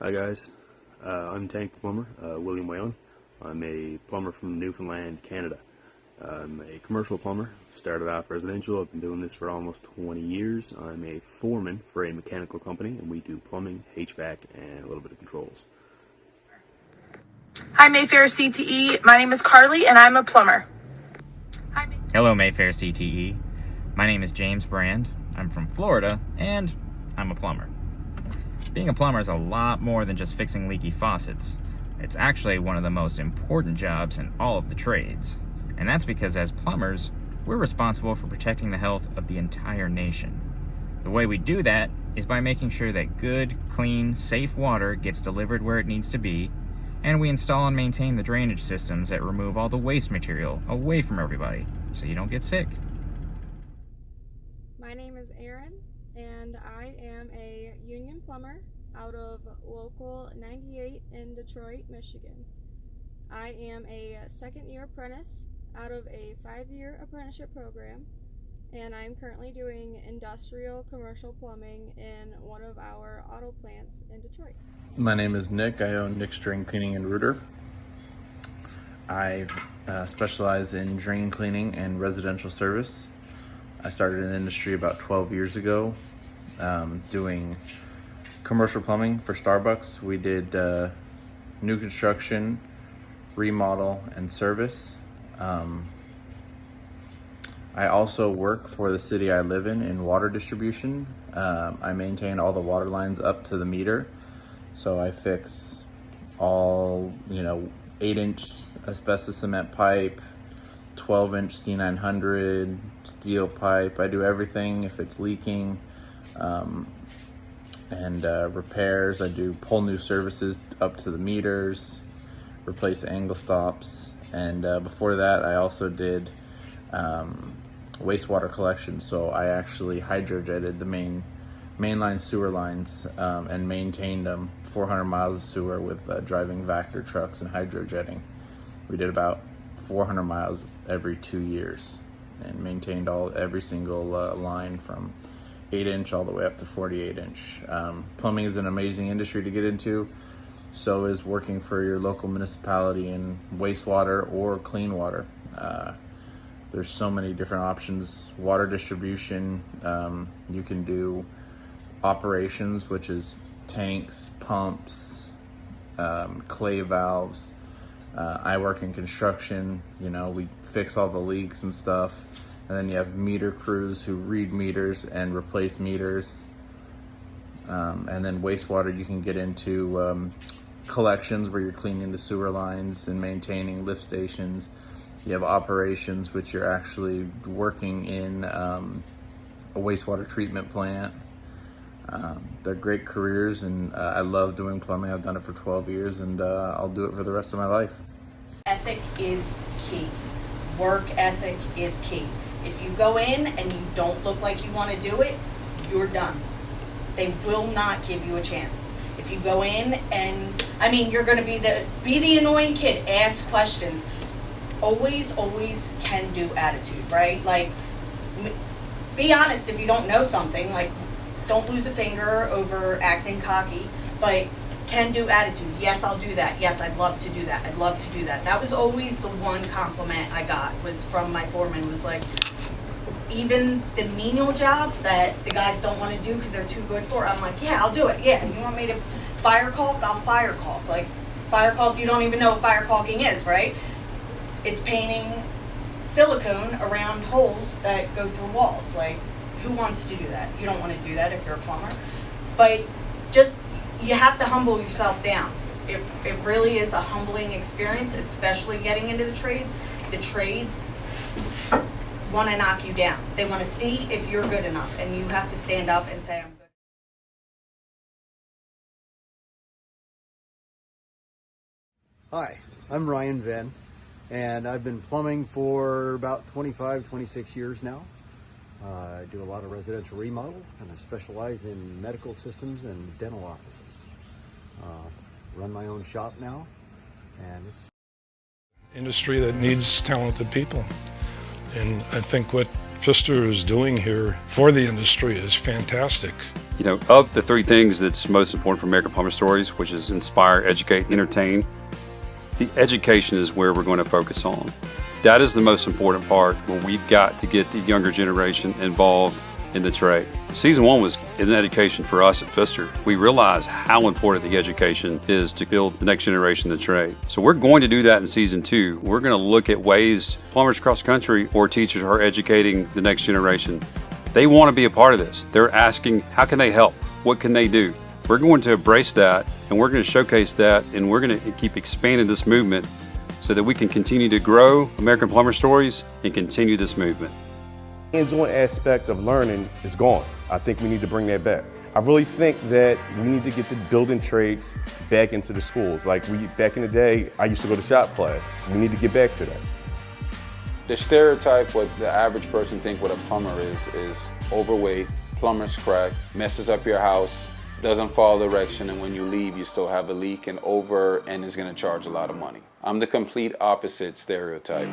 Hi guys, I'm Tank the Plumber, William Whalen. I'm a plumber from Newfoundland, Canada. I'm a commercial plumber, started off residential. I've been doing this for almost 20 years. I'm a foreman for a mechanical company, and we do plumbing, HVAC, and a little bit of controls. Hi Mayfair CTE, my name is Carly and I'm a plumber. Hello Mayfair CTE, my name is James Brand, I'm from Florida, and I'm a plumber. Being a plumber is a lot more than just fixing leaky faucets. It's actually one of the most important jobs in all of the trades. And that's because as plumbers, we're responsible for protecting the health of the entire nation. The way we do that is by making sure that good, clean, safe water gets delivered where it needs to be, and we install and maintain the drainage systems that remove all the waste material away from everybody so you don't get sick. My name is Erin, and I am a union plumber out of Local 98 in Detroit, Michigan. I am a second-year apprentice out of a 5-year apprenticeship program, and I'm currently doing industrial commercial plumbing in one of our auto plants in Detroit. My name is Nick. I own Nick's Drain Cleaning and Rooter. I specialize in drain cleaning and residential service. I started in the industry about 12 years ago, doing commercial plumbing for Starbucks. We did new construction, remodel, and service. I also work for the city I live in water distribution. I maintain all the water lines up to the meter. So I fix all, 8-inch asbestos cement pipe, 12-inch C900 steel pipe. I do everything if it's leaking, and repairs. I do pull new services up to the meters, replace angle stops, and before that I also did wastewater collection. So I actually hydrojetted the mainline sewer lines and maintained them 400 miles of sewer with driving Vector trucks and hydrojetting. We did about 400 miles every 2 years and maintained every single line from 8-inch all the way up to 48-inch. Plumbing is an amazing industry to get into. So is working for your local municipality in wastewater or clean water. There's so many different options. Water distribution, you can do operations, which is tanks, pumps, clay valves. I work in construction, we fix all the leaks and stuff. And then you have meter crews who read meters and replace meters. And then wastewater, you can get into collections where you're cleaning the sewer lines and maintaining lift stations. You have operations, which you're actually working in a wastewater treatment plant. They're great careers, and I love doing plumbing. I've done it for 12 years, and I'll do it for the rest of my life. Ethic is key. Work ethic is key. If you go in and you don't look like you want to do it, you're done. They will not give you a chance. If you go in and, you're going to be the annoying kid, ask questions. Always can do attitude, right? Like, be honest if you don't know something, like, don't lose a finger over acting cocky, but can do attitude. Yes, I'll do that. Yes, I'd love to do that. I'd love to do that. That was always the one compliment I got, was from my foreman, was like, even the menial jobs that the guys don't want to do because they're too good for, I'm like, yeah, I'll do it. Yeah, you want me to fire caulk? I'll fire caulk. Like, fire caulk, you don't even know what fire caulking is, right? It's painting silicone around holes that go through walls. Like, who wants to do that? You don't want to do that if you're a plumber. But you have to humble yourself down. It really is a humbling experience, especially getting into the trades. The trades want to knock you down. They want to see if you're good enough, and you have to stand up and say, I'm good. Hi, I'm Ryan Venn, and I've been plumbing for about 25, 26 years now. I do a lot of residential remodels, and I specialize in medical systems and dental offices. Run my own shop now, and it's industry that needs talented people. And I think what Pfister is doing here for the industry is fantastic. You know, of the three things that's most important for American Plumber Stories, which is inspire, educate, entertain, the education is where we're going to focus on. That is the most important part, where we've got to get the younger generation involved in the trade. Season 1 was an education for us at Pfister. We realized how important the education is to build the next generation of the trade. So we're going to do that in Season 2. We're going to look at ways plumbers across the country or teachers are educating the next generation. They want to be a part of this. They're asking, how can they help? What can they do? We're going to embrace that, and we're going to showcase that, and we're going to keep expanding this movement so that we can continue to grow American Plumber Stories and continue this movement. Hands-on aspect of learning is gone. I think we need to bring that back. I really think that we need to get the building trades back into the schools. Like back in the day, I used to go to shop class. We need to get back to that. The stereotype, what the average person think what a plumber is overweight, plumber's crack, messes up your house, doesn't follow direction, and when you leave, you still have a leak and is gonna charge a lot of money. I'm the complete opposite stereotype.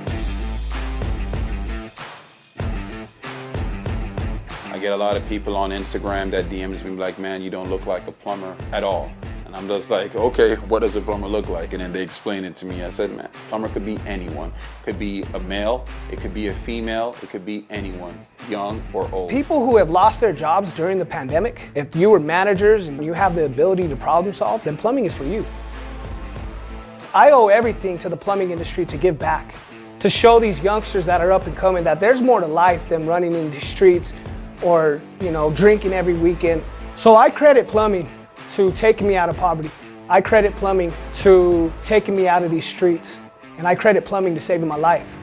I get a lot of people on Instagram that DMs me like, man, you don't look like a plumber at all. And I'm just like, okay, what does a plumber look like? And then they explain it to me. I said, man, plumber could be anyone. It could be a male, it could be a female, it could be anyone, young or old. People who have lost their jobs during the pandemic, if you were managers and you have the ability to problem solve, then plumbing is for you. I owe everything to the plumbing industry to give back, to show these youngsters that are up and coming that there's more to life than running in the streets or, drinking every weekend. So I credit plumbing to taking me out of poverty. I credit plumbing to taking me out of these streets. And I credit plumbing to saving my life.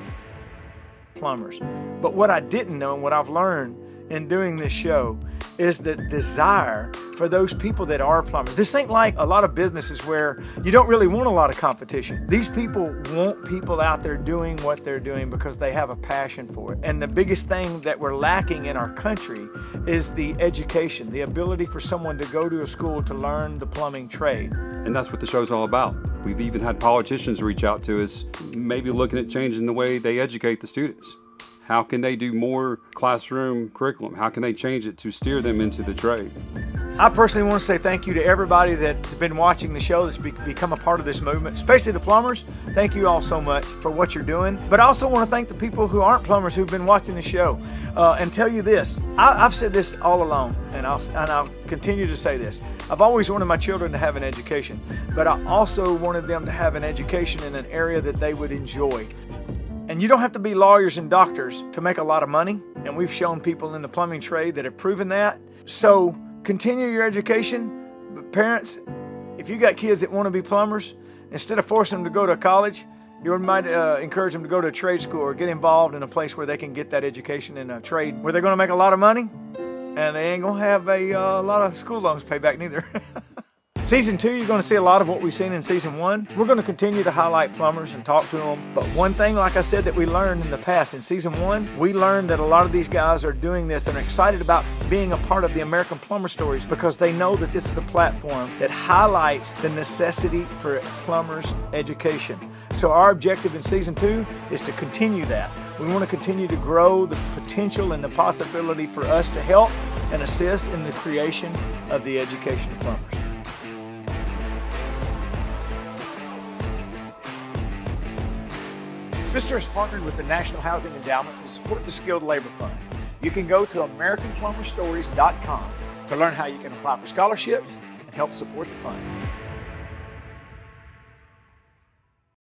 Plumbers. But what I didn't know and what I've learned in doing this show is the desire for those people that are plumbers. This ain't like a lot of businesses where you don't really want a lot of competition. These people want people out there doing what they're doing because they have a passion for it. And the biggest thing that we're lacking in our country is the education, the ability for someone to go to a school to learn the plumbing trade. And that's what the show's all about. We've even had politicians reach out to us, maybe looking at changing the way they educate the students. How can they do more classroom curriculum? How can they change it to steer them into the trade? I personally want to say thank you to everybody that's been watching the show, that's become a part of this movement, especially the plumbers. Thank you all so much for what you're doing. But I also want to thank the people who aren't plumbers who've been watching the show and tell you this. I've said this all along, and I'll continue to say this. I've always wanted my children to have an education, but I also wanted them to have an education in an area that they would enjoy. And you don't have to be lawyers and doctors to make a lot of money. And we've shown people in the plumbing trade that have proven that. So continue your education. But parents, if you got kids that want to be plumbers, instead of forcing them to go to college, you might encourage them to go to a trade school or get involved in a place where they can get that education in a trade where they're going to make a lot of money and they ain't going to have a lot of school loans paid back neither. Season 2, you're going to see a lot of what we've seen in Season 1. We're going to continue to highlight plumbers and talk to them. But one thing, like I said, that we learned in the past, in Season 1, we learned that a lot of these guys are doing this and are excited about being a part of the American Plumber Stories because they know that this is a platform that highlights the necessity for plumbers' education. So our objective in Season 2 is to continue that. We want to continue to grow the potential and the possibility for us to help and assist in the creation of the education of plumbers. Pfister has partnered with the National Housing Endowment to support the Skilled Labor Fund. You can go to AmericanPlumberStories.com to learn how you can apply for scholarships and help support the fund.